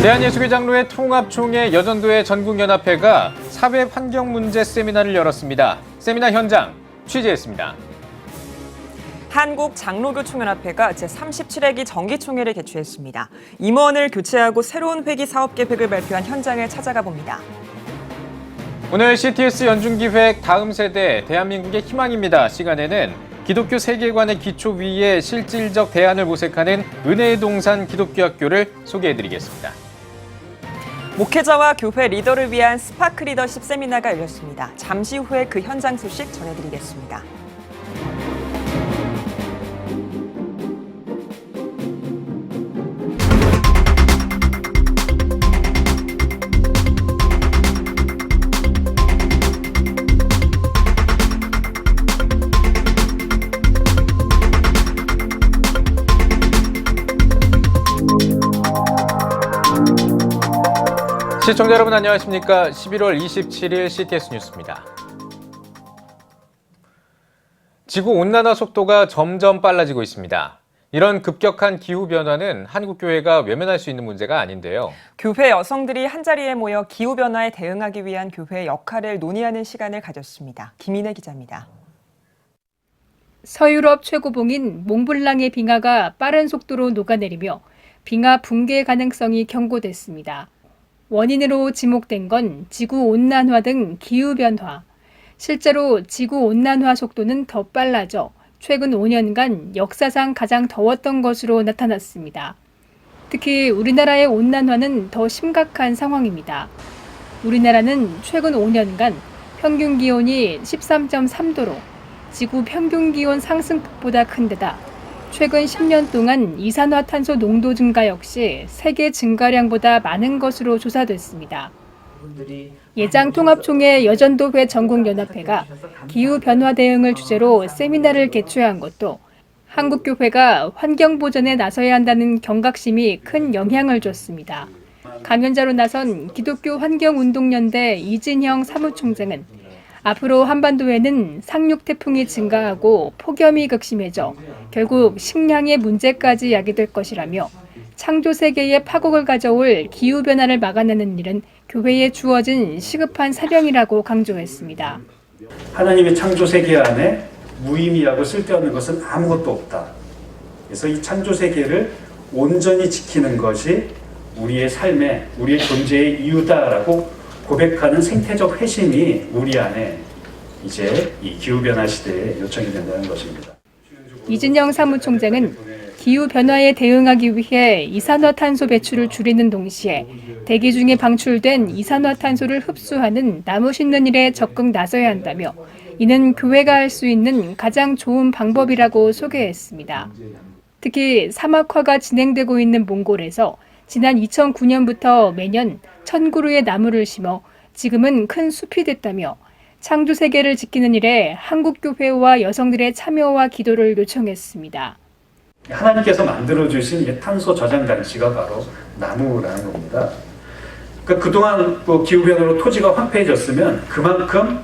대한예수교 장로회 통합총회 여전도회 전국연합회가 사회 환경 문제 세미나를 열었습니다. 세미나 현장 취재했습니다. 한국장로교총연합회가 제37회기 정기총회를 개최했습니다. 임원을 교체하고 새로운 회기 사업 계획을 발표한 현장을 찾아가 봅니다. 오늘 CTS 연중기획 다음 세대 대한민국의 희망입니다 시간에는 기독교 세계관의 기초 위에 실질적 대안을 모색하는 은혜의 동산 기독교학교를 소개해드리겠습니다. 목회자와 교회 리더를 위한 스파크 리더십 세미나가 열렸습니다. 잠시 후에 그 현장 소식 전해드리겠습니다. 시청자 여러분 안녕하십니까? 11월 27일 CTS 뉴스입니다. 지구온난화 속도가 점점 빨라지고 있습니다. 이런 급격한 기후변화는 한국교회가 외면할 수 있는 문제가 아닌데요. 교회 여성들이 한자리에 모여 기후변화에 대응하기 위한 교회의 역할을 논의하는 시간을 가졌습니다. 김인혜 기자입니다. 서유럽 최고봉인 몽블랑의 빙하가 빠른 속도로 녹아내리며 빙하 붕괴 가능성이 경고됐습니다. 원인으로 지목된 건 지구온난화 등 기후변화. 실제로 지구온난화 속도는 더 빨라져 최근 5년간 역사상 가장 더웠던 것으로 나타났습니다. 특히 우리나라의 온난화는 더 심각한 상황입니다. 우리나라는 최근 5년간 평균 기온이 13.3도로 지구 평균 기온 상승폭보다 큰 데다 최근 10년 동안 이산화탄소 농도 증가 역시 세계 증가량보다 많은 것으로 조사됐습니다. 예장통합총회 여전도회 전국연합회가 기후변화 대응을 주제로 세미나를 개최한 것도 한국교회가 환경보전에 나서야 한다는 경각심이 큰 영향을 줬습니다. 강연자로 나선 기독교 환경운동연대 이진형 사무총장은 앞으로 한반도에는 상륙 태풍이 증가하고 폭염이 극심해져 결국 식량의 문제까지 야기될 것이라며 창조 세계에 파국을 가져올 기후변화를 막아내는 일은 교회에 주어진 시급한 사명이라고 강조했습니다. 하나님의 창조 세계 안에 무의미하고 쓸데없는 것은 아무것도 없다. 그래서 이 창조 세계를 온전히 지키는 것이 우리의 삶의, 우리의 존재의 이유다라고 고백하는 생태적 회심이 우리 안에 이제 이 기후변화 시대에 요청이 된다는 것입니다. 이진영 사무총장은 기후변화에 대응하기 위해 이산화탄소 배출을 줄이는 동시에 대기 중에 방출된 이산화탄소를 흡수하는 나무 심는 일에 적극 나서야 한다며 이는 교회가 할 수 있는 가장 좋은 방법이라고 소개했습니다. 특히 사막화가 진행되고 있는 몽골에서 지난 2009년부터 매년 1000그루의 나무를 심어 지금은 큰 숲이 됐다며 창조 세계를 지키는 일에 한국교회와 여성들의 참여와 기도를 요청했습니다. 하나님께서 만들어주신 탄소 저장 장치가 바로 나무라는 겁니다. 그러니까 그동안 기후변화로 토지가 황폐해졌으면 그만큼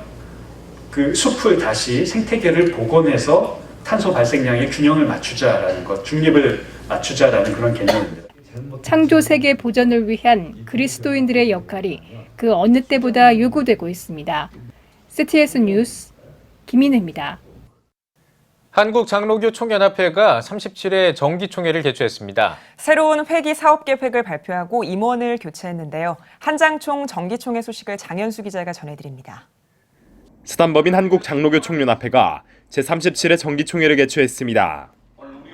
그 숲을 다시 생태계를 복원해서 탄소 발생량의 균형을 맞추자라는 것, 중립을 맞추자라는 그런 개념입니다. 창조 세계 보전을 위한 그리스도인들의 역할이 그 어느 때보다 요구되고 있습니다. CTS 뉴스 김인혜입니다. 한국장로교총연합회가 37회 정기총회를 개최했습니다. 새로운 회기 사업 계획을 발표하고 임원을 교체했는데요. 한장총 정기총회 소식을 장현수 기자가 전해드립니다. 수단법인 한국장로교총연합회가 제37회 정기총회를 개최했습니다.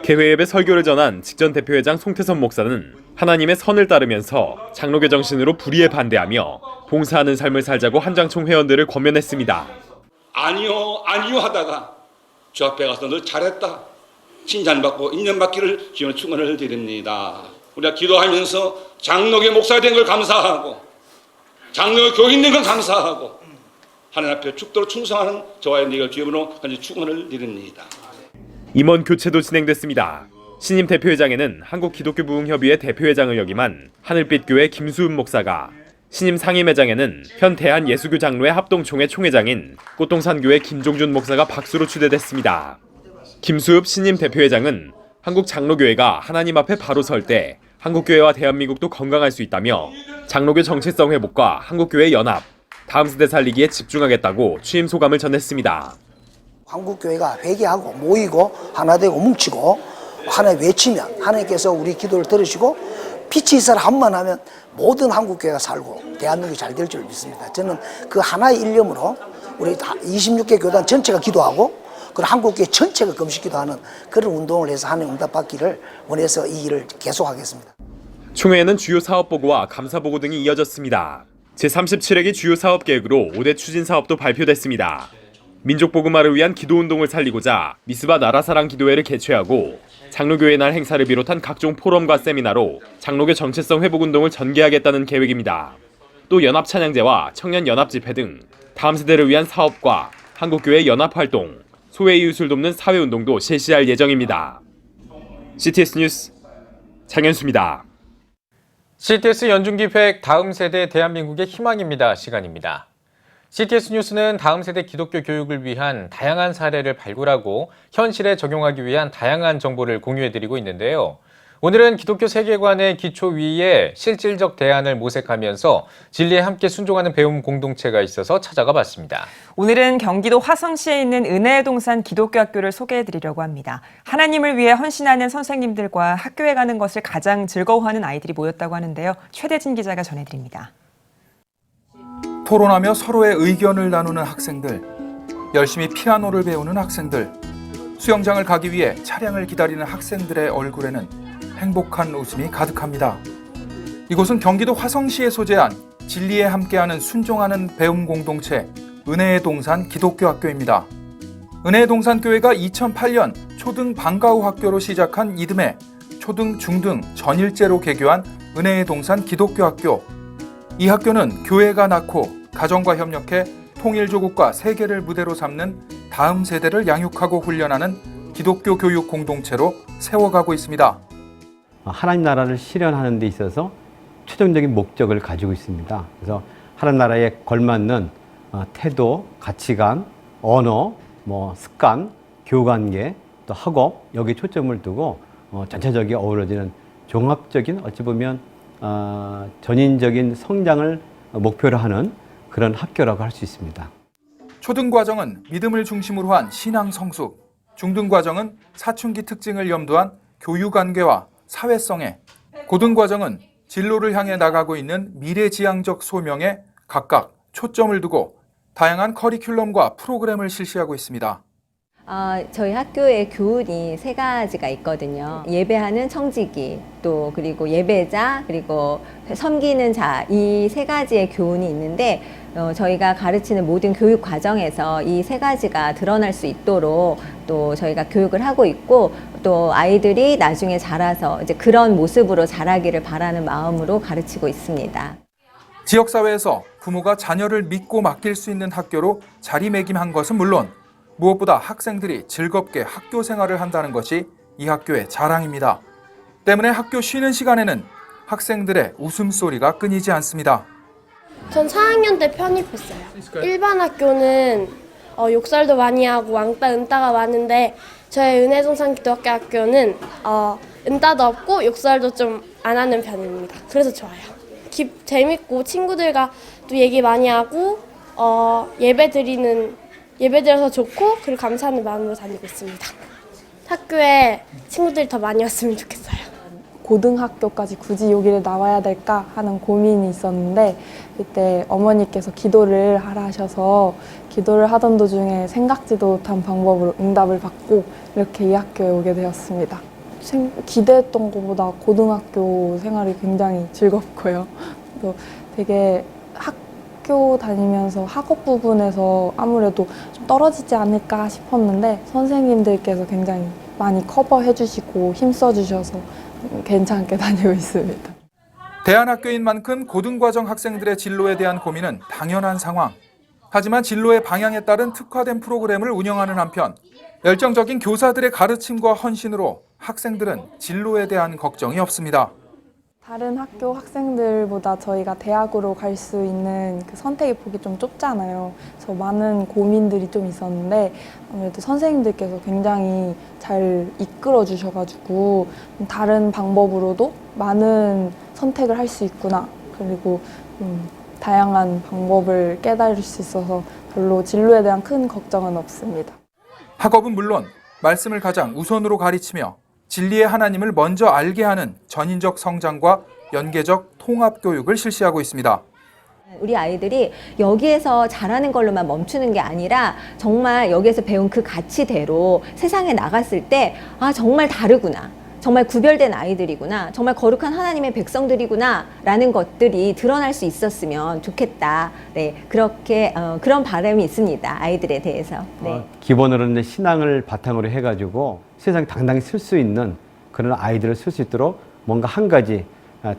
개회협의 설교를 전한 직전 대표회장 송태선 목사는 하나님의 선을 따르면서 장로교 정신으로 불의에 반대하며 봉사하는 삶을 살자고 한장총 회원들을 권면했습니다. 아니요 하다가 주 앞에 가서 너 잘했다, 칭찬받고 인정받기를 주님의 축원을 드립니다. 우리가 기도하면서 장로교 목사가 된 걸 감사하고 장로교 교인 된 걸 감사하고 하나님 앞에 죽도록 충성하는 저와 너희가 주님으로 축원을 드립니다. 임원 교체도 진행됐습니다. 신임 대표회장에는 한국기독교부흥협의회 대표회장을 역임한 하늘빛교회 김수은 목사가, 신임 상임회장에는 현 대한예수교 장로회 합동총회 총회장인 꽃동산교회 김종준 목사가 박수로 추대됐습니다. 김수읍 신임 대표회장은 한국 장로교회가 하나님 앞에 바로 설 때 한국교회와 대한민국도 건강할 수 있다며 장로교 정체성 회복과 한국교회 연합, 다음 세대 살리기에 집중하겠다고 취임 소감을 전했습니다. 한국교회가 회개하고 모이고 하나 되고 뭉치고 하나 외치면 하나님께서 우리 기도를 들으시고 빛이 있어라 한번 하면 모든 한국교회가 살고 대한민국이 잘 될 줄 믿습니다. 저는 그 하나의 일념으로 우리 26개 교단 전체가 기도하고 그리고 한국교회 전체가 금식 기도하는 그런 운동을 해서 하나님 응답 받기를 원해서 이 일을 계속하겠습니다. 총회에는 주요 사업 보고와 감사 보고 등이 이어졌습니다. 제37회기 주요 사업 계획으로 5대 추진 사업도 발표됐습니다. 민족 복음화를 위한 기도 운동을 살리고자 미스바 나라사랑 기도회를 개최하고 장로교회 날 행사를 비롯한 각종 포럼과 세미나로 장로교 정체성 회복 운동을 전개하겠다는 계획입니다. 또 연합 찬양제와 청년 연합 집회 등 다음 세대를 위한 사업과 한국교회 연합 활동, 소외 이웃을 돕는 사회 운동도 실시할 예정입니다. CTS 뉴스 장현수입니다. CTS 연중기획 다음 세대 대한민국의 희망입니다. 시간입니다. CTS 뉴스는 다음 세대 기독교 교육을 위한 다양한 사례를 발굴하고 현실에 적용하기 위한 다양한 정보를 공유해드리고 있는데요. 오늘은 기독교 세계관의 기초 위에 실질적 대안을 모색하면서 진리에 함께 순종하는 배움 공동체가 있어서 찾아가 봤습니다. 오늘은 경기도 화성시에 있는 은혜의 동산 기독교 학교를 소개해드리려고 합니다. 하나님을 위해 헌신하는 선생님들과 학교에 가는 것을 가장 즐거워하는 아이들이 모였다고 하는데요. 최대진 기자가 전해드립니다. 토론하며 서로의 의견을 나누는 학생들, 열심히 피아노를 배우는 학생들, 수영장을 가기 위해 차량을 기다리는 학생들의 얼굴에는 행복한 웃음이 가득합니다. 이곳은 경기도 화성시에 소재한 진리에 함께하는 순종하는 배움 공동체 은혜의 동산 기독교 학교입니다. 은혜의 동산 교회가 2008년 초등 방과후 학교로 시작한 이듬해 초등, 중등 전일제로 개교한 은혜의 동산 기독교 학교. 이 학교는 교회가 낳고 가정과 협력해 통일조국과 세계를 무대로 삼는 다음 세대를 양육하고 훈련하는 기독교 교육 공동체로 세워가고 있습니다. 하나님 나라를 실현하는 데 있어서 최종적인 목적을 가지고 있습니다. 그래서 하나님 나라에 걸맞는 태도, 가치관, 언어, 습관, 교관계, 또 학업 여기에 초점을 두고 전체적인 어우러지는 종합적인 어찌 보면 전인적인 성장을 목표로 하는 그런 학교라고 할 수 있습니다. 초등과정은 믿음을 중심으로 한 신앙 성숙, 중등과정은 사춘기 특징을 염두한 교육관계와 사회성에, 고등과정은 진로를 향해 나가고 있는 미래지향적 소명에 각각 초점을 두고 다양한 커리큘럼과 프로그램을 실시하고 있습니다. 저희 학교에 교훈이 3가지가 있거든요. 예배하는 청지기, 또 그리고 예배자, 그리고 섬기는 자, 이 3가지의 교훈이 있는데 저희가 가르치는 모든 교육 과정에서 이 3가지가 드러날 수 있도록 또 저희가 교육을 하고 있고 또 아이들이 나중에 자라서 이제 그런 모습으로 자라기를 바라는 마음으로 가르치고 있습니다. 지역사회에서 부모가 자녀를 믿고 맡길 수 있는 학교로 자리매김한 것은 물론 무엇보다 학생들이 즐겁게 학교 생활을 한다는 것이 이 학교의 자랑입니다. 때문에 학교 쉬는 시간에는 학생들의 웃음소리가 끊이지 않습니다. 전 4학년 때 편입했어요. 일반 학교는 욕설도 많이 하고 왕따, 은따가 많은데 저희 은혜동산 기독교 학교는 은따도 없고 욕설도 좀 안 하는 편입니다. 그래서 좋아요. 재밌고 친구들과 또 얘기 많이 하고 예배 드려서 좋고 그리고 감사하는 마음으로 다니고 있습니다. 학교에 친구들이 더 많이 왔으면 좋겠어요. 고등학교까지 굳이 여기를 나와야 될까 하는 고민이 있었는데 그때 어머니께서 기도를 하라 하셔서 기도를 하던 도중에 생각지도 못한 방법으로 응답을 받고 이렇게 이 학교에 오게 되었습니다. 기대했던 것보다 고등학교 생활이 굉장히 즐겁고요. 또 되게 학교 다니면서 학업 부분에서 아무래도 좀 떨어지지 않을까 싶었는데 선생님들께서 굉장히 많이 커버해 주시고 힘써 주셔서 괜찮게 다니고 있습니다. 대안학교인 만큼 고등과정 학생들의 진로에 대한 고민은 당연한 상황. 하지만 진로의 방향에 따른 특화된 프로그램을 운영하는 한편 열정적인 교사들의 가르침과 헌신으로 학생들은 진로에 대한 걱정이 없습니다. 다른 학교 학생들보다 저희가 대학으로 갈 수 있는 그 선택의 폭이 좀 좁잖아요. 그래서 많은 고민들이 좀 있었는데 아무래도 선생님들께서 굉장히 잘 이끌어 주셔가지고 다른 방법으로도 많은 선택을 할 수 있구나. 그리고 다양한 방법을 깨달을 수 있어서 별로 진로에 대한 큰 걱정은 없습니다. 학업은 물론 말씀을 가장 우선으로 가르치며 진리의 하나님을 먼저 알게 하는 전인적 성장과 연계적 통합 교육을 실시하고 있습니다. 우리 아이들이 여기에서 잘하는 걸로만 멈추는 게 아니라 정말 여기에서 배운 그 가치대로 세상에 나갔을 때 아, 정말 다르구나. 정말 구별된 아이들이구나. 정말 거룩한 하나님의 백성들이구나. 라는 것들이 드러날 수 있었으면 좋겠다. 네, 그렇게 그런 바람이 있습니다. 아이들에 대해서. 네. 기본으로는 신앙을 바탕으로 해가지고 세상에 당당히 쓸 수 있는 그런 아이들을 쓸 수 있도록 뭔가 한 가지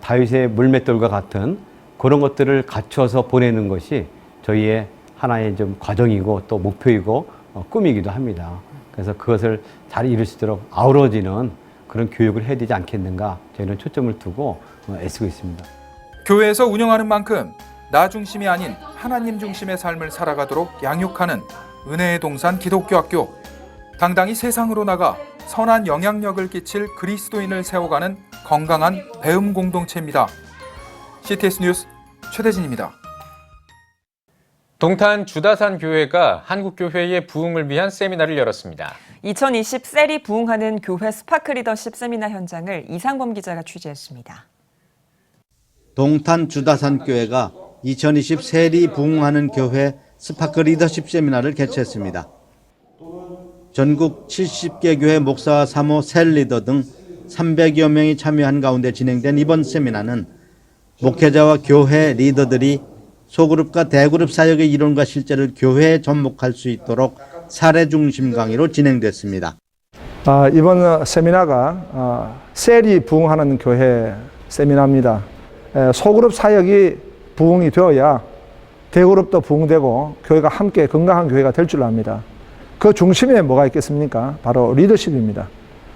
다윗의 물맷돌과 같은 그런 것들을 갖춰서 보내는 것이 저희의 하나의 좀 과정이고 또 목표이고 꿈이기도 합니다. 그래서 그것을 잘 이룰 수 있도록 아우러지는 그런 교육을 해야 되지 않겠는가 저희는 초점을 두고 애쓰고 있습니다. 교회에서 운영하는 만큼 나 중심이 아닌 하나님 중심의 삶을 살아가도록 양육하는 은혜의 동산 기독교 학교. 당당히 세상으로 나가 선한 영향력을 끼칠 그리스도인을 세워가는 건강한 배움 공동체입니다. CTS 뉴스 최대진입니다. 동탄 주다산 교회가 한국교회의 부흥을 위한 세미나를 열었습니다. 2020 셀이 부흥하는 교회 스파크 리더십 세미나 현장을 이상범 기자가 취재했습니다. 동탄 주다산 교회가 2020 셀이 부흥하는 교회 스파크 리더십 세미나를 개최했습니다. 전국 70개 교회 목사와 사모, 셀 리더 등 300여 명이 참여한 가운데 진행된 이번 세미나는 목회자와 교회 리더들이 소그룹과 대그룹 사역의 이론과 실제를 교회에 접목할 수 있도록 사례 중심 강의로 진행됐습니다. 이번 세미나가 셀이 부흥하는 교회 세미나입니다. 소그룹 사역이 부흥이 되어야 대그룹도 부흥되고 교회가 함께 건강한 교회가 될 줄 압니다. 그 중심에 뭐가 있겠습니까? 바로 리더십입니다.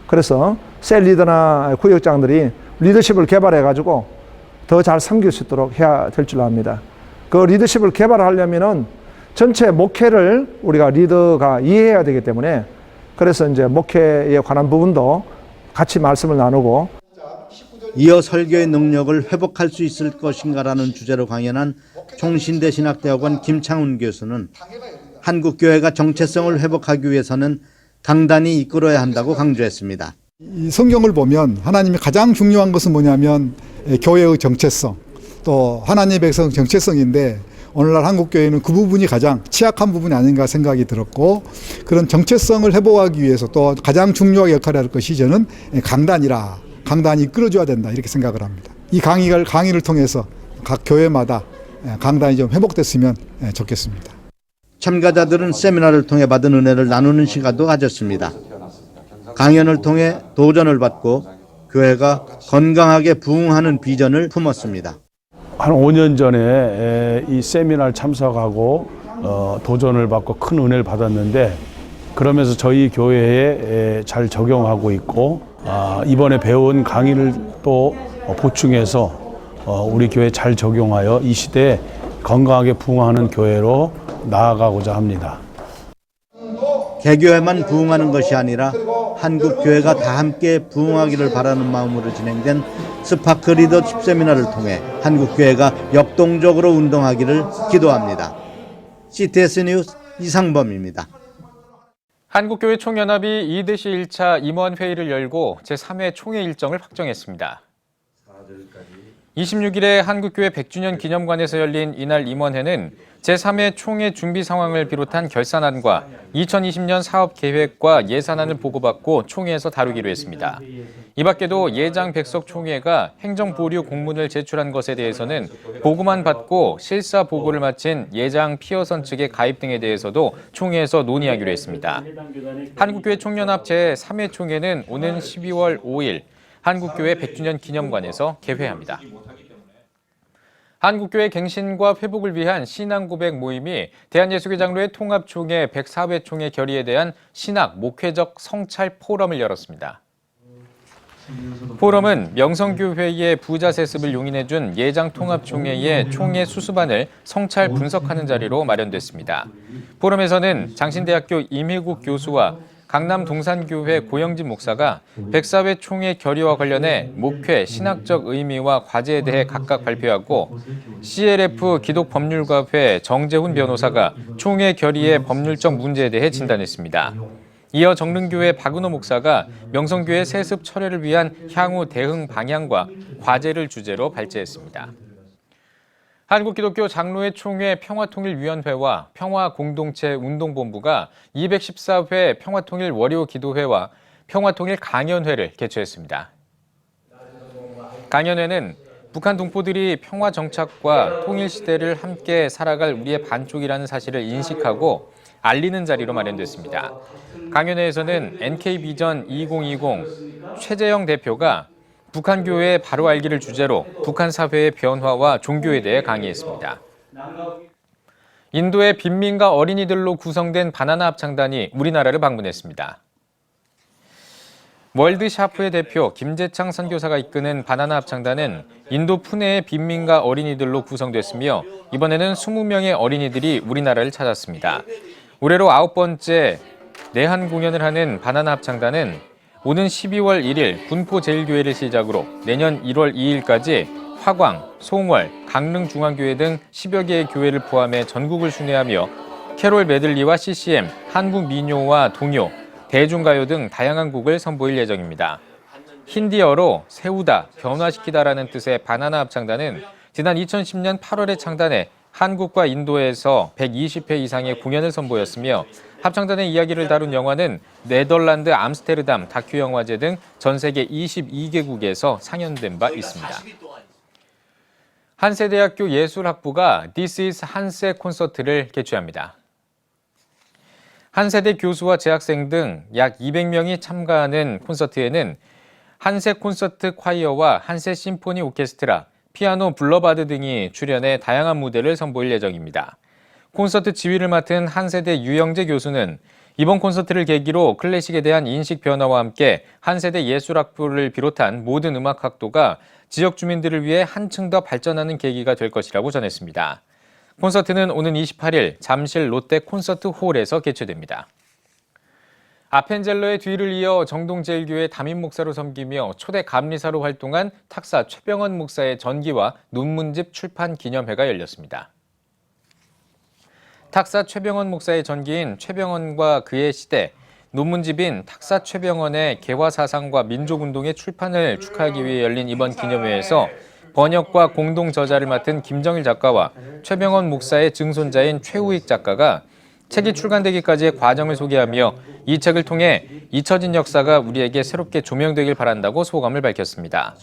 그래서 셀 리더나 구역장들이 리더십을 개발해가지고 더 잘 섬길 수 있도록 해야 될 줄 압니다. 그 리더십을 개발하려면은 전체 목회를 우리가 리더가 이해해야 되기 때문에 그래서 이제 목회에 관한 부분도 같이 말씀을 나누고 이어 설교의 능력을 회복할 수 있을 것인가라는 주제로 강연한 총신대 신학대학원 김창훈 교수는 한국교회가 정체성을 회복하기 위해서는 강단이 이끌어야 한다고 강조했습니다. 이 성경을 보면 하나님이 가장 중요한 것은 뭐냐면 교회의 정체성, 또 하나님의 백성 정체성인데 오늘날 한국교회는 그 부분이 가장 취약한 부분이 아닌가 생각이 들었고 그런 정체성을 회복하기 위해서 또 가장 중요하게 역할을 할 것이 저는 강단이 이끌어줘야 된다 이렇게 생각을 합니다. 이 강의를 통해서 각 교회마다 강단이 좀 회복됐으면 좋겠습니다. 참가자들은 세미나를 통해 받은 은혜를 나누는 시간도 가졌습니다. 강연을 통해 도전을 받고 교회가 건강하게 부흥하는 비전을 품었습니다. 한 5년 전에 이 세미나를 참석하고 도전을 받고 큰 은혜를 받았는데 그러면서 저희 교회에 잘 적용하고 있고 이번에 배운 강의를 또 보충해서 우리 교회에 잘 적용하여 이 시대에 건강하게 부흥하는 교회로 나아가고자 합니다. 개교회만 부흥하는 것이 아니라 한국교회가 다 함께 부흥하기를 바라는 마음으로 진행된 스파크 리더십 세미나를 통해 한국교회가 역동적으로 운동하기를 기도합니다. CTS 뉴스 이상범입니다. 한국교회 총연합이 이대시 1차 임원회의를 열고 제3회 총회 일정을 확정했습니다. 26일에 한국교회 100주년 기념관에서 열린 이날 임원회는 제3회 총회 준비 상황을 비롯한 결산안과 2020년 사업 계획과 예산안을 보고받고 총회에서 다루기로 했습니다. 이 밖에도 예장 백석 총회가 행정보류 공문을 제출한 것에 대해서는 보고만 받고 실사 보고를 마친 예장 피어선 측의 가입 등에 대해서도 총회에서 논의하기로 했습니다. 한국교회 총연합 제3회 총회는 오는 12월 5일 한국교회 100주년 기념관에서 개회합니다. 한국교회 갱신과 회복을 위한 신앙고백 모임이 대한예수교 장로회 통합총회 104회 총회 결의에 대한 신학 목회적 성찰 포럼을 열었습니다. 포럼은 명성교회의 부자 세습을 용인해준 예장통합총회의 총회 수습안을 성찰 분석하는 자리로 마련됐습니다. 포럼에서는 장신대학교 임희국 교수와 강남 동산교회 고영진 목사가 백사회 총회 결의와 관련해 목회, 신학적 의미와 과제에 대해 각각 발표하고 CLF 기독법률가회 정재훈 변호사가 총회 결의의 법률적 문제에 대해 진단했습니다. 이어 정릉교회 박은호 목사가 명성교회 세습 철회를 위한 향후 대응 방향과 과제를 주제로 발제했습니다. 한국기독교 장로회 총회 평화통일위원회와 평화공동체운동본부가 214회 평화통일 월요기도회와 평화통일 강연회를 개최했습니다. 강연회는 북한 동포들이 평화 정착과 통일 시대를 함께 살아갈 우리의 반쪽이라는 사실을 인식하고 알리는 자리로 마련됐습니다. 강연회에서는 NK비전 2020 최재형 대표가 북한 교회의 바로 알기를 주제로 북한 사회의 변화와 종교에 대해 강의했습니다. 인도의 빈민가 어린이들로 구성된 바나나 합창단이 우리나라를 방문했습니다. 월드샤프의 대표 김재창 선교사가 이끄는 바나나 합창단은 인도 푸네의 빈민가 어린이들로 구성됐으며 이번에는 20명의 어린이들이 우리나라를 찾았습니다. 올해로 9번째 내한 공연을 하는 바나나 합창단은 오는 12월 1일 군포제일교회를 시작으로 내년 1월 2일까지 화광, 송월, 강릉중앙교회 등 10여 개의 교회를 포함해 전국을 순회하며 캐롤 메들리와 CCM, 한국 민요와 동요, 대중가요 등 다양한 곡을 선보일 예정입니다. 힌디어로 세우다, 변화시키다라는 뜻의 바나나 합창단은 지난 2010년 8월에 창단해 한국과 인도에서 120회 이상의 공연을 선보였으며 합창단의 이야기를 다룬 영화는 네덜란드 암스테르담 다큐영화제 등 전 세계 22개국에서 상연된 바 있습니다. 한세대학교 예술학부가 This is 한세 콘서트를 개최합니다. 한세대 교수와 재학생 등 약 200명이 참가하는 콘서트에는 한세 콘서트 콰이어와 한세 심포니 오케스트라, 피아노 블러바드 등이 출연해 다양한 무대를 선보일 예정입니다. 콘서트 지휘를 맡은 한세대 유영재 교수는 이번 콘서트를 계기로 클래식에 대한 인식 변화와 함께 한세대 예술학부를 비롯한 모든 음악학도가 지역 주민들을 위해 한층 더 발전하는 계기가 될 것이라고 전했습니다. 콘서트는 오는 28일 잠실 롯데 콘서트 홀에서 개최됩니다. 아펜젤러의 뒤를 이어 정동제일교회 담임 목사로 섬기며 초대 감리사로 활동한 탁사 최병원 목사의 전기와 논문집 출판 기념회가 열렸습니다. 탁사 최병원 목사의 전기인 최병원과 그의 시대, 논문집인 탁사 최병원의 개화사상과 민족운동의 출판을 축하하기 위해 열린 이번 기념회에서 번역과 공동 저자를 맡은 김정일 작가와 최병원 목사의 증손자인 최우익 작가가 책이 출간되기까지의 과정을 소개하며 이 책을 통해 잊혀진 역사가 우리에게 새롭게 조명되길 바란다고 소감을 밝혔습니다.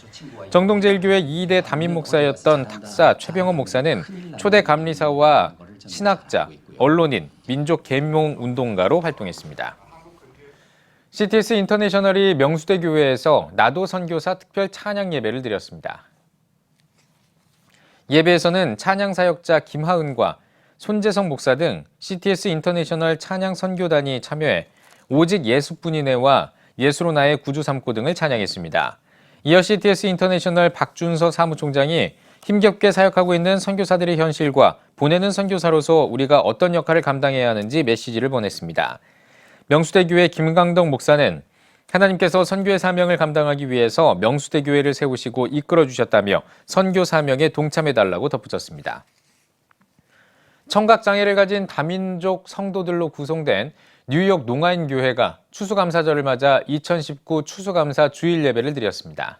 정동제일교회 2대 담임 목사였던 탁사 최병원 목사는 초대 감리사와 신학자, 언론인, 민족 계몽 운동가로 활동했습니다. CTS 인터내셔널이 명수대 교회에서 나도 선교사 특별 찬양 예배를 드렸습니다. 예배에서는 찬양 사역자 김하은과 손재성 목사 등 CTS 인터내셔널 찬양 선교단이 참여해 오직 예수뿐이네와 예수로 나의 구주 삼고 등을 찬양했습니다. 이어 CTS 인터내셔널 박준서 사무총장이 힘겹게 사역하고 있는 선교사들의 현실과 보내는 선교사로서 우리가 어떤 역할을 감당해야 하는지 메시지를 보냈습니다. 명수대교회 김강덕 목사는 하나님께서 선교의 사명을 감당하기 위해서 명수대교회를 세우시고 이끌어 주셨다며 선교 사명에 동참해달라고 덧붙였습니다. 청각장애를 가진 다민족 성도들로 구성된 뉴욕 농아인교회가 추수감사절을 맞아 2019 추수감사 주일 예배를 드렸습니다.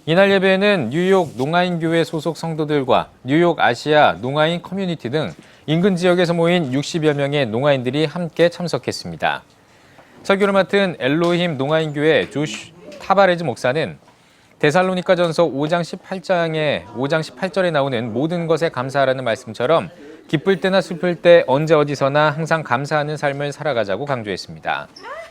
이날 예배에는 뉴욕 농아인교회 소속 성도들과 뉴욕 아시아 농아인 커뮤니티 등 인근 지역에서 모인 60여 명의 농아인들이 함께 참석했습니다. 설교를 맡은 엘로힘 농아인교회 조슈 타바레즈 목사는 데살로니가전서 5장 18절에 나오는 모든 것에 감사하라는 말씀처럼 기쁠 때나 슬플 때 언제 어디서나 항상 감사하는 삶을 살아가자고 강조했습니다.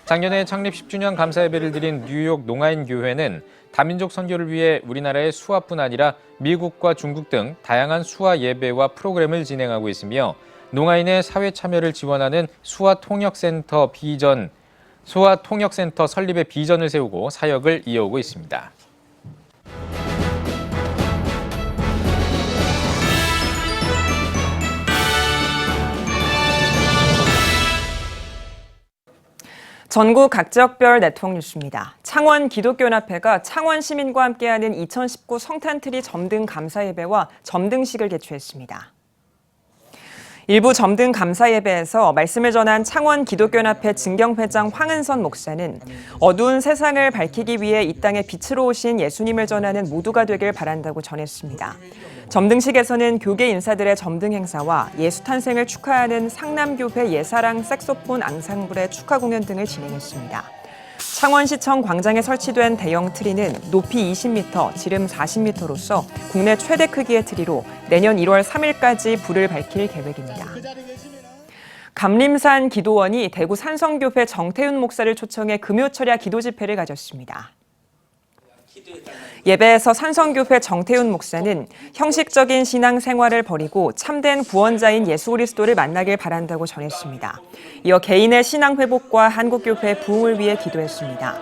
작년에 창립 10주년 감사 예배를 드린 뉴욕 농아인교회는 다민족 선교를 위해 우리나라의 수화뿐 아니라 미국과 중국 등 다양한 수화 예배와 프로그램을 진행하고 있으며 농아인의 사회 참여를 지원하는 수화 통역센터 비전 소아통역센터 설립의 비전을 세우고 사역을 이어오고 있습니다. 전국 각 지역별 네트워크 뉴스입니다. 창원 기독교연합회가 창원 시민과 함께하는 2019 성탄트리 점등 감사 예배와 점등식을 개최했습니다. 일부 점등 감사 예배에서 말씀을 전한 창원 기독교연합회 증경회장 황은선 목사는 어두운 세상을 밝히기 위해 이 땅에 빛으로 오신 예수님을 전하는 모두가 되길 바란다고 전했습니다. 점등식에서는 교계 인사들의 점등 행사와 예수 탄생을 축하하는 상남교회 예사랑 색소폰 앙상블의 축하 공연 등을 진행했습니다. 창원시청 광장에 설치된 대형 트리는 높이 20m, 지름 40m로서 국내 최대 크기의 트리로 내년 1월 3일까지 불을 밝힐 계획입니다. 감림산 기도원이 대구 산성교회 정태윤 목사를 초청해 금요철야 기도 집회를 가졌습니다. 예배에서 산성교회 정태윤 목사는 형식적인 신앙 생활을 버리고 참된 구원자인 예수 그리스도를 만나길 바란다고 전했습니다. 이어 개인의 신앙 회복과 한국교회 부흥을 위해 기도했습니다.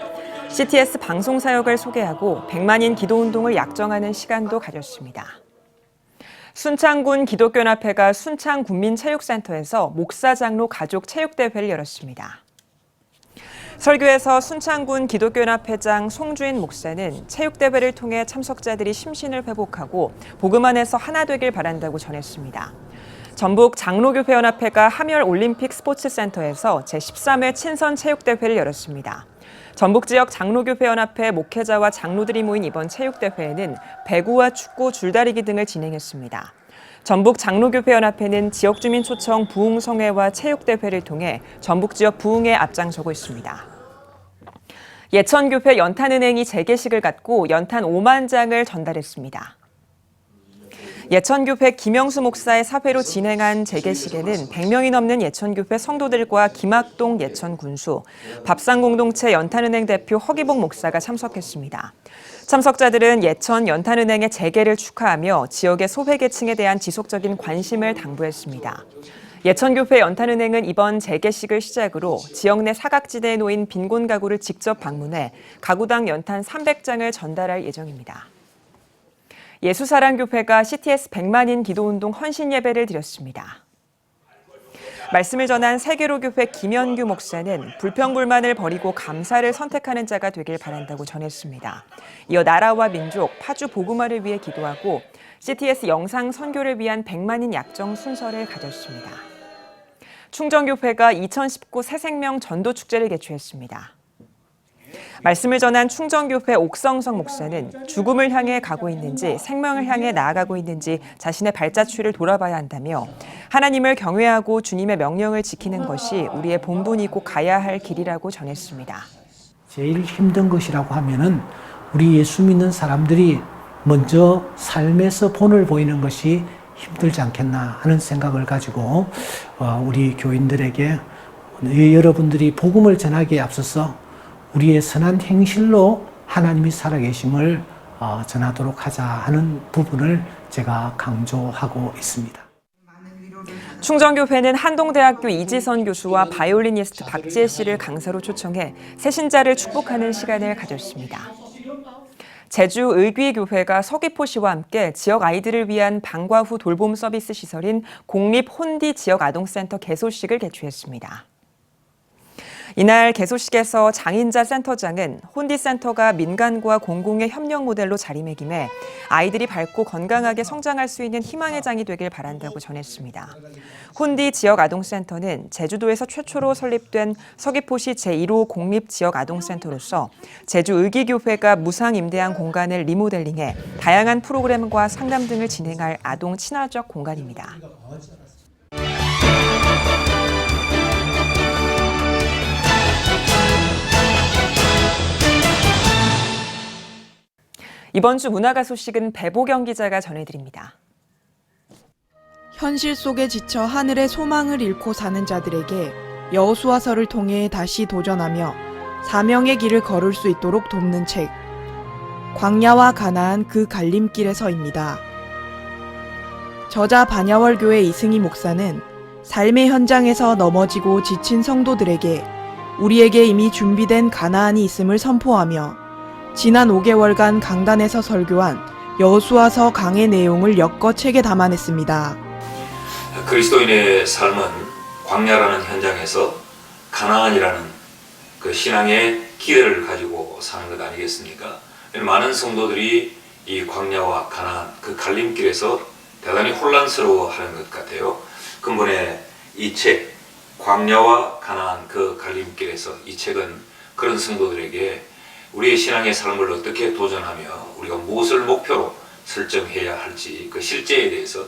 CTS 방송 사역을 소개하고 100만인 기도운동을 약정하는 시간도 가졌습니다. 순창군 기독교연합회가 순창군민체육센터에서 목사장로 가족 체육대회를 열었습니다. 설교에서 순창군 기독교연합회장 송주인 목사는 체육대회를 통해 참석자들이 심신을 회복하고 복음 안에서 하나 되길 바란다고 전했습니다. 전북 장로교회연합회가 함열올림픽 스포츠센터에서 제13회 친선 체육대회를 열었습니다. 전북 지역 장로교회연합회 목회자와 장로들이 모인 이번 체육대회에는 배구와 축구, 줄다리기 등을 진행했습니다. 전북 장로교회연합회는 지역주민 초청 부흥성회와 체육대회를 통해 전북 지역 부흥에 앞장서고 있습니다. 예천교회 연탄은행이 재개식을 갖고 연탄 5만 장을 전달했습니다. 예천교회 김영수 목사의 사회로 진행한 재개식에는 100명이 넘는 예천교회 성도들과 김학동 예천군수, 밥상공동체 연탄은행 대표 허기복 목사가 참석했습니다. 참석자들은 예천 연탄은행의 재개를 축하하며 지역의 소외계층에 대한 지속적인 관심을 당부했습니다. 예천교회 연탄은행은 이번 재개식을 시작으로 지역 내 사각지대에 놓인 빈곤 가구를 직접 방문해 가구당 연탄 300장을 전달할 예정입니다. 예수사랑교회가 CTS 100만인 기도운동 헌신 예배를 드렸습니다. 말씀을 전한 세계로교회 김현규 목사는 불평불만을 버리고 감사를 선택하는 자가 되길 바란다고 전했습니다. 이어 나라와 민족, 파주 복음화를 위해 기도하고 CTS 영상 선교를 위한 100만인 약정 순서를 가졌습니다. 충정교회가 2019 새생명 전도축제를 개최했습니다. 말씀을 전한 충정교회 옥성성 목사는 죽음을 향해 가고 있는지 생명을 향해 나아가고 있는지 자신의 발자취를 돌아봐야 한다며 하나님을 경외하고 주님의 명령을 지키는 것이 우리의 본분이고 가야 할 길이라고 전했습니다. 제일 힘든 것이라고 하면은 우리 예수 믿는 사람들이 먼저 삶에서 본을 보이는 것이 힘들지 않겠나 하는 생각을 가지고 우리 교인들에게 여러분들이 복음을 전하기에 앞서서 우리의 선한 행실로 하나님이 살아계심을 전하도록 하자 하는 부분을 제가 강조하고 있습니다. 충정교회는 한동대학교 이지선 교수와 바이올리니스트 박지혜 씨를 강사로 초청해 새신자를 축복하는 시간을 가졌습니다. 제주 의귀교회가 서귀포시와 함께 지역 아이들을 위한 방과 후 돌봄 서비스 시설인 공립 혼디 지역 아동센터 개소식을 개최했습니다. 이날 개소식에서 장인자 센터장은 혼디센터가 민간과 공공의 협력 모델로 자리매김해 아이들이 밝고 건강하게 성장할 수 있는 희망의 장이 되길 바란다고 전했습니다. 혼디 지역아동센터는 제주도에서 최초로 설립된 서귀포시 제1호 공립지역아동센터로서 제주의기교회가 무상 임대한 공간을 리모델링해 다양한 프로그램과 상담 등을 진행할 아동 친화적 공간입니다. 이번 주 문화가 소식은 배보경 기자가 전해드립니다. 현실 속에 지쳐 하늘의 소망을 잃고 사는 자들에게 여호수아서를 통해 다시 도전하며 사명의 길을 걸을 수 있도록 돕는 책. 광야와 가나안 그 갈림길에서입니다. 저자 반야월교회 이승희 목사는 삶의 현장에서 넘어지고 지친 성도들에게 우리에게 이미 준비된 가나안이 있음을 선포하며 지난 5개월간 강단에서 설교한 여호수아서 강의 내용을 엮어 책에 담아냈습니다. 그리스도인의 삶은 광야라는 현장에서 가나안이라는 그 신앙의 기대를 가지고 사는 것 아니겠습니까? 많은 성도들이 이 광야와 가나안 그 갈림길에서 대단히 혼란스러워하는 것 같아요. 근본에 이 책 광야와 가나안 그 갈림길에서 이 책은 그런 성도들에게 우리의 신앙의 삶을 어떻게 도전하며 우리가 무엇을 목표로 설정해야 할지 그 실제에 대해서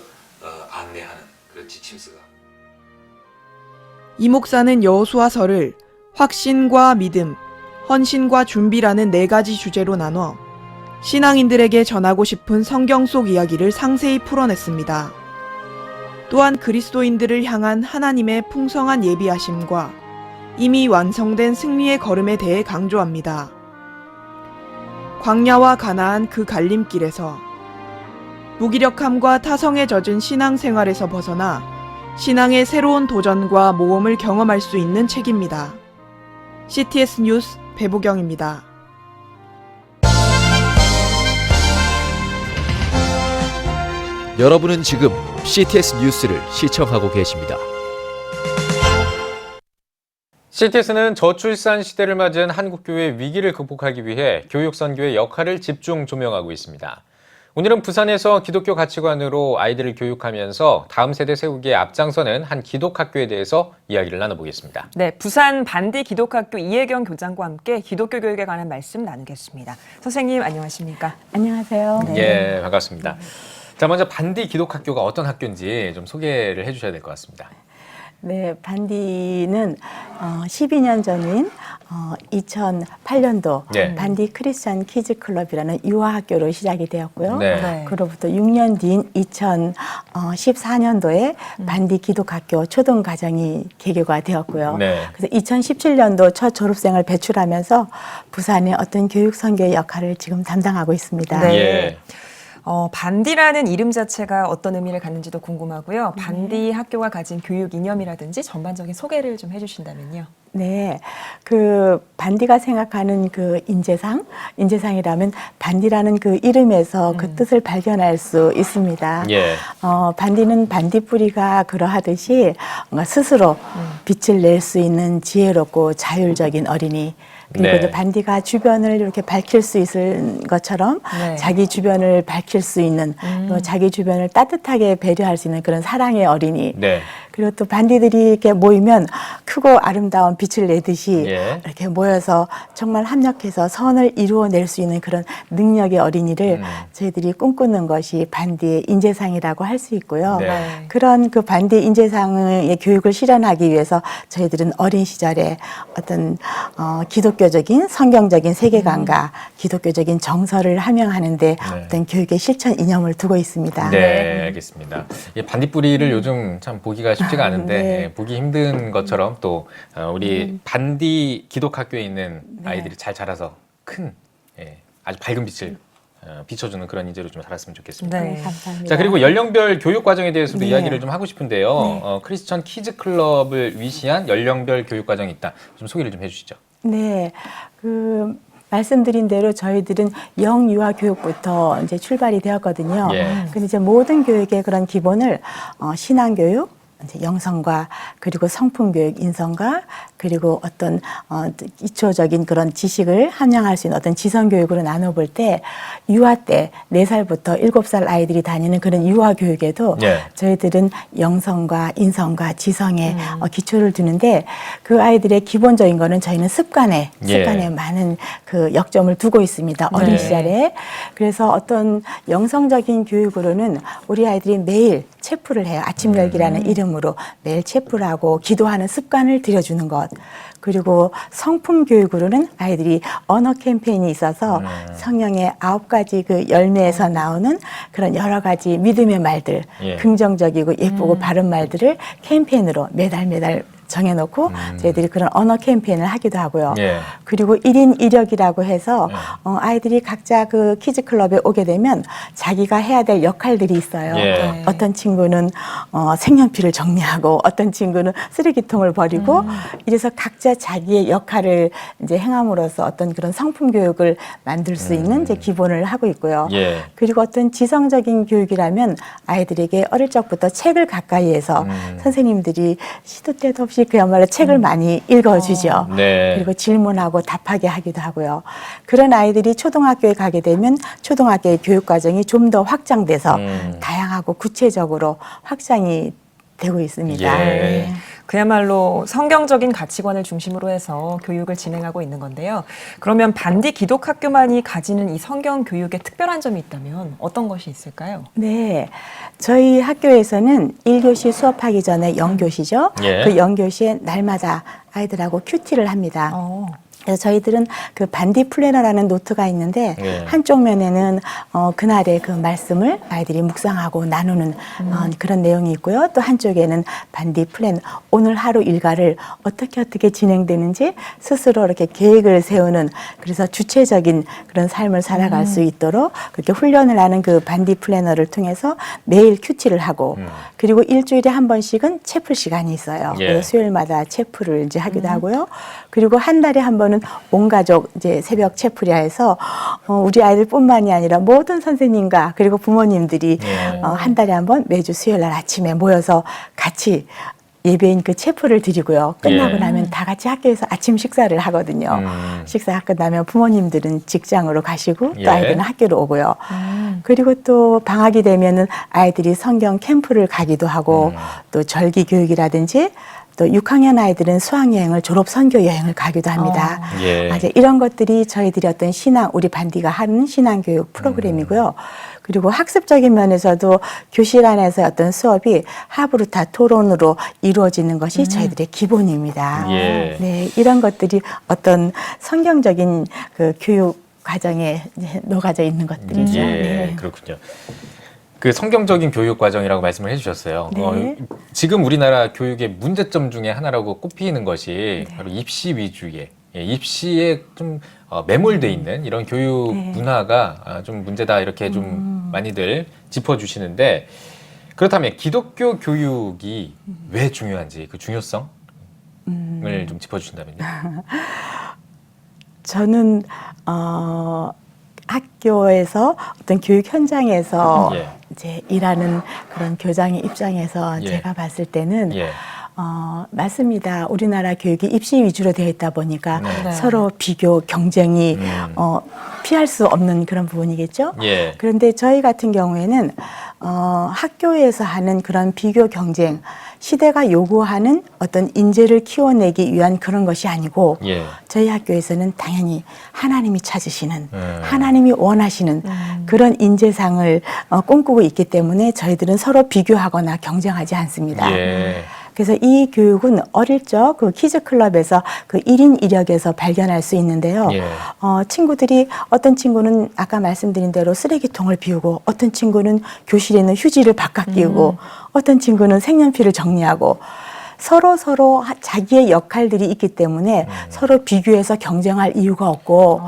안내하는 그런 지침서가. 이 목사는 여호수아서를 확신과 믿음, 헌신과 준비라는 4가지 주제로 나눠 신앙인들에게 전하고 싶은 성경 속 이야기를 상세히 풀어냈습니다. 또한 그리스도인들을 향한 하나님의 풍성한 예비하심과 이미 완성된 승리의 걸음에 대해 강조합니다. 광야와 가나안 그 갈림길에서 무기력함과 타성에 젖은 신앙생활에서 벗어나 신앙의 새로운 도전과 모험을 경험할 수 있는 책입니다. CTS 뉴스 배보경입니다. 여러분은 지금 CTS 뉴스를 시청하고 계십니다. CTS는 저출산 시대를 맞은 한국교회의 위기를 극복하기 위해 교육선교의 역할을 집중 조명하고 있습니다. 오늘은 부산에서 기독교 가치관으로 아이들을 교육하면서 다음 세대 세우기에 앞장서는 한 기독학교에 대해서 이야기를 나눠보겠습니다. 네, 부산 반디 기독학교 이혜경 교장과 함께 기독교 교육에 관한 말씀 나누겠습니다. 선생님 안녕하십니까? 안녕하세요. 예, 반갑습니다. 자, 먼저 반디 기독학교가 어떤 학교인지 좀 소개를 해주셔야 될 것 같습니다. 네, 반디는 12년 전인 2008년도 네. 반디 크리스천 키즈 클럽이라는 유아학교로 시작이 되었고요. 네. 그로부터 6년 뒤인 2014년도에 반디 기독학교 초등가정이 개교가 되었고요. 네. 그래서 2017년도 첫 졸업생을 배출하면서 부산의 어떤 교육 선교의 역할을 지금 담당하고 있습니다. 네. 예. 반디라는 이름 자체가 어떤 의미를 갖는지도 궁금하고요. 반디 학교가 가진 교육 이념이라든지 전반적인 소개를 좀 해주신다면요. 네, 그 반디가 생각하는 그 인재상이라면 반디라는 그 이름에서 그 뜻을 발견할 수 있습니다. 예. 반디는 반딧불이가 그러하듯이 뭔가 스스로 빛을 낼 수 있는 지혜롭고 자율적인 어린이. 그리고 네. 반디가 주변을 이렇게 밝힐 수 있을 것처럼 네. 자기 주변을 밝힐 수 있는 또 자기 주변을 따뜻하게 배려할 수 있는 그런 사랑의 어린이. 네. 그리고 또 반디들이 이렇게 모이면 크고 아름다운 빛을 내듯이 예. 이렇게 모여서 정말 합력해서 선을 이루어낼 수 있는 그런 능력의 어린이를 저희들이 꿈꾸는 것이 반디의 인재상이라고 할 수 있고요. 네. 그런 그 반디 인재상의 교육을 실현하기 위해서 저희들은 어린 시절에 어떤 기독교적인 성경적인 세계관과 기독교적인 정서를 함양하는데 어떤 교육의 실천 이념을 두고 있습니다. 네, 알겠습니다. 이 반딧불이를 요즘 참 보기가 쉽지가 않은데 네. 예, 보기 힘든 것처럼 또 우리 반디 기독학교에 있는 아이들이 잘 자라서 큰 아주 밝은 빛을 비춰주는 그런 인재로 좀 자랐으면 좋겠습니다. 네, 감사합니다. 자, 그리고 연령별 교육 과정에 대해서도 네. 이야기를 좀 하고 싶은데요. 크리스천 키즈 클럽을 위시한 연령별 교육 과정이 있다. 좀 소개를 좀 해주시죠. 네, 말씀드린 대로 저희들은 영유아 교육부터 이제 출발이 되었거든요. 예. 근데 이제 모든 교육의 그런 기본을 신앙 교육, 이제 영성과 그리고 성품 교육, 인성과 그리고 어떤 기초적인 그런 지식을 함양할 수 있는 어떤 지성 교육으로 나눠볼 때 유아 때 4살부터 7살 아이들이 다니는 그런 유아 교육에도 예. 저희들은 영성과 인성과 지성에 기초를 두는데 그 아이들의 기본적인 거는 저희는 습관에 많은 그 역점을 두고 있습니다. 어린 네. 시절에. 그래서 어떤 영성적인 교육으로는 우리 아이들이 매일 체프를 해요. 아침 열기라는 이름으로 매일 체프를 하고 기도하는 습관을 들여주는 것. 그리고 성품 교육으로는 아이들이 언어 캠페인이 있어서 성령의 9가지 그 열매에서 나오는 그런 여러 가지 믿음의 말들, 예. 긍정적이고 예쁘고 바른 말들을 캠페인으로 매달 정해놓고 저희들이 그런 언어 캠페인을 하기도 하고요. 예. 그리고 1인 1역이라고 해서 아이들이 각자 그 키즈 클럽에 오게 되면 자기가 해야 될 역할들이 있어요. 예. 어떤 친구는 색연필을 정리하고 어떤 친구는 쓰레기통을 버리고 이래서 각자 자기의 역할을 이제 행함으로써 어떤 그런 성품 교육을 만들 수 있는 이제 기본을 하고 있고요. 예. 그리고 어떤 지성적인 교육이라면 아이들에게 어릴 적부터 책을 가까이 해서 선생님들이 시도 때도 없이 그야말로 책을 많이 읽어주죠. 네. 그리고 질문하고 답하게 하기도 하고요. 그런 아이들이 초등학교에 가게 되면 초등학교의 교육 과정이 좀 더 확장돼서 다양하고 구체적으로 확장이 되고 있습니다. 예. 네. 그야말로 성경적인 가치관을 중심으로 해서 교육을 진행하고 있는 건데요. 그러면 반디 기독학교만이 가지는 이 성경 교육에 특별한 점이 있다면 어떤 것이 있을까요? 네. 저희 학교에서는 1교시 수업하기 전에 영교시죠. 예. 그 영교시에 날마다 아이들하고 큐티를 합니다. 그래서 저희들은 그 반디 플래너라는 노트가 있는데 예. 한쪽 면에는 그날의 그 말씀을 아이들이 묵상하고 나누는 그런 내용이 있고요. 또 한쪽에는 반디 플래너, 오늘 하루 일과를 어떻게 진행되는지 스스로 이렇게 계획을 세우는, 그래서 주체적인 그런 삶을 살아갈 수 있도록 그렇게 훈련을 하는 그 반디 플래너를 통해서 매일 큐티를 하고 그리고 일주일에 한 번씩은 채플 시간이 있어요. 예. 그래서 수요일마다 채플을 이제 하기도 하고요. 그리고 한 달에 한 번은 온 가족 이제 새벽 채플이라 해서 우리 아이들뿐만이 아니라 모든 선생님과 그리고 부모님들이 한 달에 한 번 매주 수요일 날 아침에 모여서 같이 예배인 그 채플을 드리고요. 끝나고 예. 나면 다 같이 학교에서 아침 식사를 하거든요. 식사 끝나면 부모님들은 직장으로 가시고 또 예. 아이들은 학교로 오고요. 그리고 또 방학이 되면은 아이들이 성경 캠프를 가기도 하고 또 절기 교육이라든지 또 6학년 아이들은 수학여행을 졸업 선교 여행을 가기도 합니다. 예. 이제 이런 것들이 저희들이 어떤 신앙, 우리 반디가 하는 신앙교육 프로그램이고요. 그리고 학습적인 면에서도 교실 안에서 어떤 수업이 하브루타 토론으로 이루어지는 것이 저희들의 기본입니다. 예. 네, 이런 것들이 어떤 성경적인 그 교육 과정에 이제 녹아져 있는 것들이죠. 예, 네. 그렇군요. 그 성경적인 교육 과정이라고 말씀을 해주셨어요. 네. 지금 우리나라 교육의 문제점 중에 하나라고 꼽히는 것이 바로 입시 위주의, 입시에 좀 매몰돼 있는 이런 교육 문화가 좀 문제다, 이렇게 좀 많이들 짚어주시는데, 그렇다면 기독교 교육이 왜 중요한지 그 중요성을 좀 짚어주신다면요. 저는 학교에서 어떤 교육 현장에서 예. 이제 일하는 그런 교장의 입장에서 예. 제가 봤을 때는 예. 맞습니다. 우리나라 교육이 입시 위주로 되어 있다 보니까 네. 서로 비교, 경쟁이 피할 수 없는 그런 부분이겠죠. 예. 그런데 저희 같은 경우에는 학교에서 하는 그런 비교 경쟁, 시대가 요구하는 어떤 인재를 키워내기 위한 그런 것이 아니고 예. 저희 학교에서는 당연히 하나님이 찾으시는, 하나님이 원하시는 그런 인재상을 꿈꾸고 있기 때문에 저희들은 서로 비교하거나 경쟁하지 않습니다. 예. 그래서 이 교육은 어릴 적 그 키즈 클럽에서 그 1인 1역에서 발견할 수 있는데요. 예. 친구들이, 어떤 친구는 아까 말씀드린 대로 쓰레기통을 비우고, 어떤 친구는 교실에 있는 휴지를 바깥 끼우고, 어떤 친구는 색연필을 정리하고, 서로 자기의 역할들이 있기 때문에 서로 비교해서 경쟁할 이유가 없고,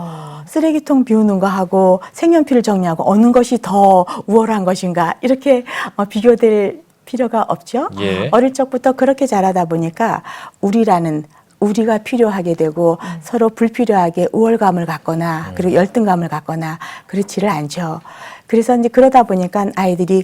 쓰레기통 비우는 거 하고 색연필을 정리하고 어느 것이 더 우월한 것인가, 이렇게 비교될 필요가 없죠. 예. 어릴 적부터 그렇게 자라다 보니까 우리가 필요하게 되고 서로 불필요하게 우월감을 갖거나 그리고 열등감을 갖거나 그렇지를 않죠. 그래서 이제 그러다 보니까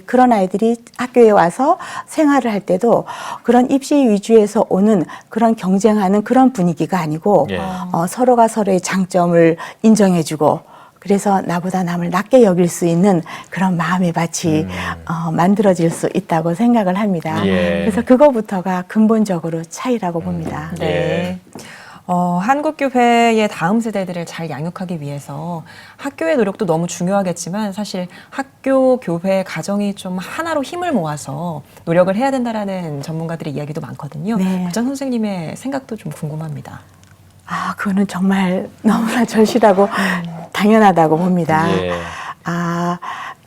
그런 아이들이 학교에 와서 생활을 할 때도 그런 입시 위주에서 오는 그런 경쟁하는 그런 분위기가 아니고 예. 서로가 서로의 장점을 인정해주고, 그래서 나보다 남을 낮게 여길 수 있는 그런 마음의 밭이 만들어질 수 있다고 생각을 합니다. 예. 그래서 그거부터가 근본적으로 차이라고 봅니다. 네. 한국교회의 다음 세대들을 잘 양육하기 위해서 학교의 노력도 너무 중요하겠지만 사실 학교, 교회, 가정이 좀 하나로 힘을 모아서 노력을 해야 된다라는 전문가들의 이야기도 많거든요. 네. 부장 선생님의 생각도 좀 궁금합니다. 그거는 정말 너무나 절실하고 당연하다고 봅니다. 예.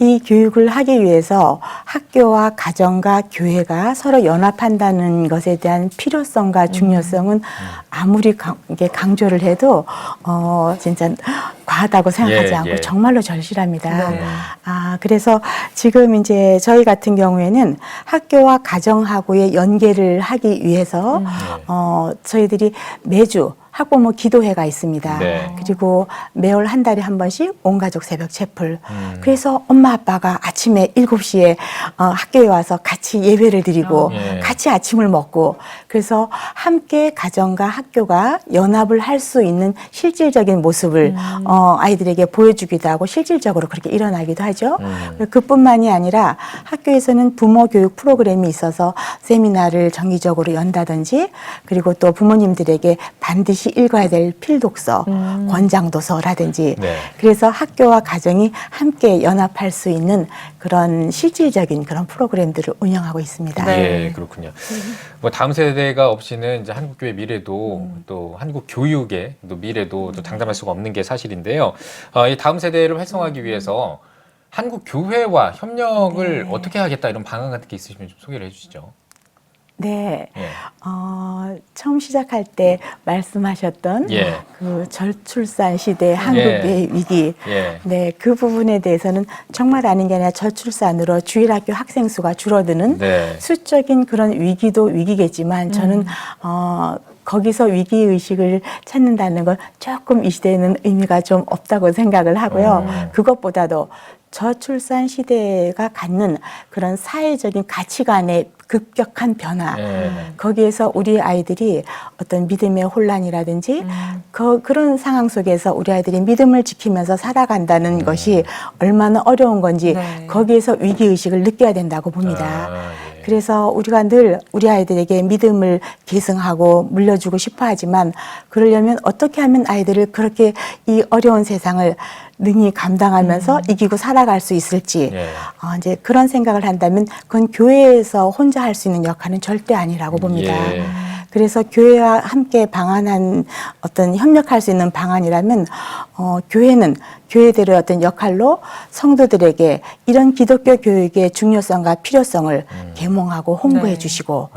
이 교육을 하기 위해서 학교와 가정과 교회가 서로 연합한다는 것에 대한 필요성과 중요성은 아무리 강조를 해도 진짜 과하다고 생각하지 예, 않고 예. 정말로 절실합니다. 네. 그래서 지금 이제 저희 같은 경우에는 학교와 가정하고의 연계를 하기 위해서 저희들이 매주 학부모 기도회가 있습니다. 네. 그리고 매월 한 달에 한 번씩 온가족 새벽 채플. 그래서 엄마 아빠가 아침에 7시에 학교에 와서 같이 예배를 드리고 예. 같이 아침을 먹고 그래서 함께 가정과 학교가 연합을 할 수 있는 실질적인 모습을 아이들에게 보여주기도 하고 실질적으로 그렇게 일어나기도 하죠. 그뿐만이 아니라 학교에서는 부모 교육 프로그램이 있어서 세미나를 정기적으로 연다든지 그리고 또 부모님들에게 반드시 읽어야 될 필독서, 권장도서라든지 네. 그래서 학교와 가정이 함께 연합할 수 있는 그런 실질적인 그런 프로그램들을 운영하고 있습니다. 예, 그렇군요. 뭐 다음 세대가 없이는 이제 한국 교회 미래도 또 한국 교육의 또 미래도 또 장담할 수가 없는 게 사실인데요. 이 다음 세대를 활성화하기 위해서 한국 교회와 협력을 어떻게 하겠다 이런 방안 같은 게 있으시면 좀 소개를 해주시죠. 네, 처음 시작할 때 말씀하셨던 예. 그 저출산 시대 한국의 위기, 네, 그 부분에 대해서는 정말 아닌 게 아니라 저출산으로 주일학교 학생 수가 줄어드는 네. 수적인 그런 위기도 위기겠지만 저는 거기서 위기의식을 찾는다는 건 조금 이 시대에는 의미가 좀 없다고 생각을 하고요. 그것보다도 저출산 시대가 갖는 그런 사회적인 가치관의 급격한 변화, 거기에서 우리 아이들이 어떤 믿음의 혼란이라든지 그런 상황 속에서 우리 아이들이 믿음을 지키면서 살아간다는 것이 얼마나 어려운 건지 거기에서 위기의식을 느껴야 된다고 봅니다. 그래서 우리가 늘 우리 아이들에게 믿음을 계승하고 물려주고 싶어 하지만 그러려면 어떻게 하면 아이들을 그렇게 이 어려운 세상을 능히 감당하면서 이기고 살아갈 수 있을지 이제 그런 생각을 한다면 그건 교회에서 혼자 할 수 있는 역할은 절대 아니라고 봅니다. 그래서 교회와 함께 방안한 어떤 협력할 수 있는 방안이라면 교회는 교회대로의 어떤 역할로 성도들에게 이런 기독교 교육의 중요성과 필요성을 계몽하고 홍보해 주시고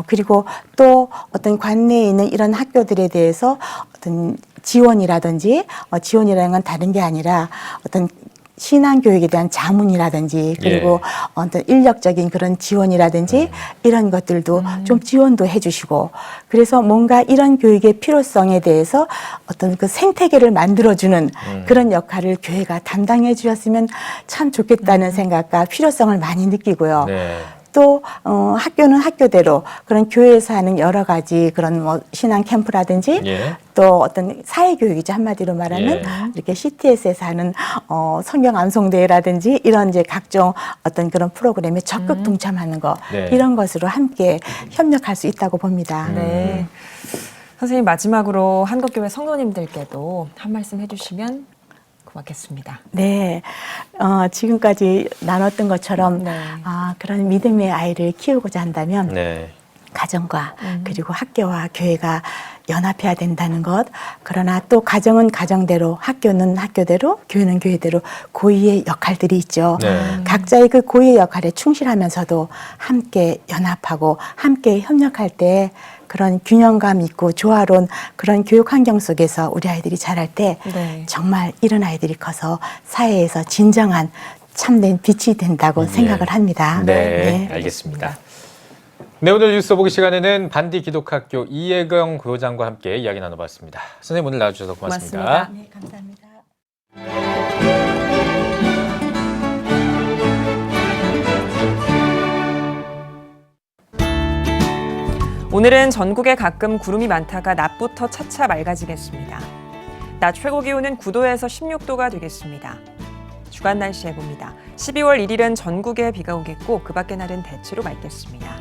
그리고 또 어떤 관내에 있는 이런 학교들에 대해서 어떤 지원이라든지 지원이라는 건 다른 게 아니라 어떤 신앙교육에 대한 자문이라든지 그리고 어떤 인력적인 그런 지원이라든지 이런 것들도 좀 지원도 해주시고 그래서 뭔가 이런 교육의 필요성에 대해서 어떤 그 생태계를 만들어주는 그런 역할을 교회가 담당해 주셨으면 참 좋겠다는 생각과 필요성을 많이 느끼고요. 또 학교는 학교대로 그런 교회에서 하는 여러 가지 그런 뭐 신앙 캠프라든지 또 어떤 사회 교육이죠 한마디로 말하면 이렇게 CTS에서 하는 성경 암송대회라든지 이런 이제 각종 어떤 그런 프로그램에 적극 동참하는 거 이런 것으로 함께 협력할 수 있다고 봅니다. 네. 선생님 마지막으로 한국교회 성도님들께도 한 말씀 해주시면 고맙겠습니다. 네, 지금까지 나눴던 것처럼 그런 믿음의 아이를 키우고자 한다면 가정과 그리고 학교와 교회가 연합해야 된다는 것. 그러나 또 가정은 가정대로, 학교는 학교대로, 교회는 교회대로 고유의 역할들이 있죠. 각자의 그 고유의 역할에 충실하면서도 함께 연합하고 함께 협력할 때 그런 균형감 있고 조화로운 그런 교육 환경 속에서 우리 아이들이 자랄 때 정말 이런 아이들이 커서 사회에서 진정한 참된 빛이 된다고 생각을 합니다. 네, 알겠습니다. 네, 오늘 뉴스 보기 시간에는 반디 기독학교 이혜경 교장과 함께 이야기 나눠봤습니다. 선생님 오늘 나와주셔서 고맙습니다. 네, 감사합니다. 오늘은 전국에 가끔 구름이 많다가 낮부터 차차 맑아지겠습니다. 낮 최고 기온은 9도에서 16도가 되겠습니다. 주간 날씨 해봅니다. 12월 1일은 전국에 비가 오겠고 그 밖의 날은 대체로 맑겠습니다.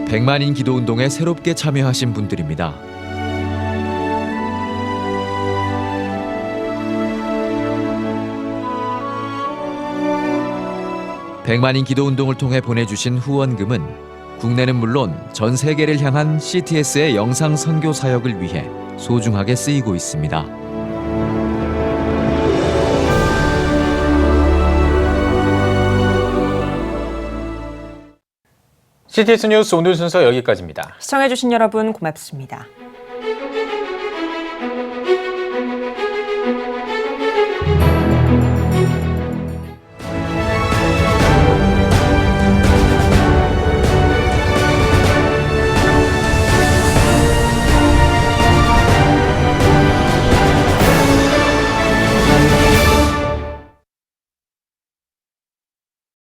백만인 기도 운동에 새롭게 참여하신 분들입니다. 백만인 기도 운동을 통해 보내주신 후원금은 국내는 물론 전 세계를 향한 CTS의 영상 선교 사역을 위해 소중하게 쓰이고 있습니다. CTS 뉴스 오늘 순서 여기까지입니다. 시청해주신 여러분 고맙습니다.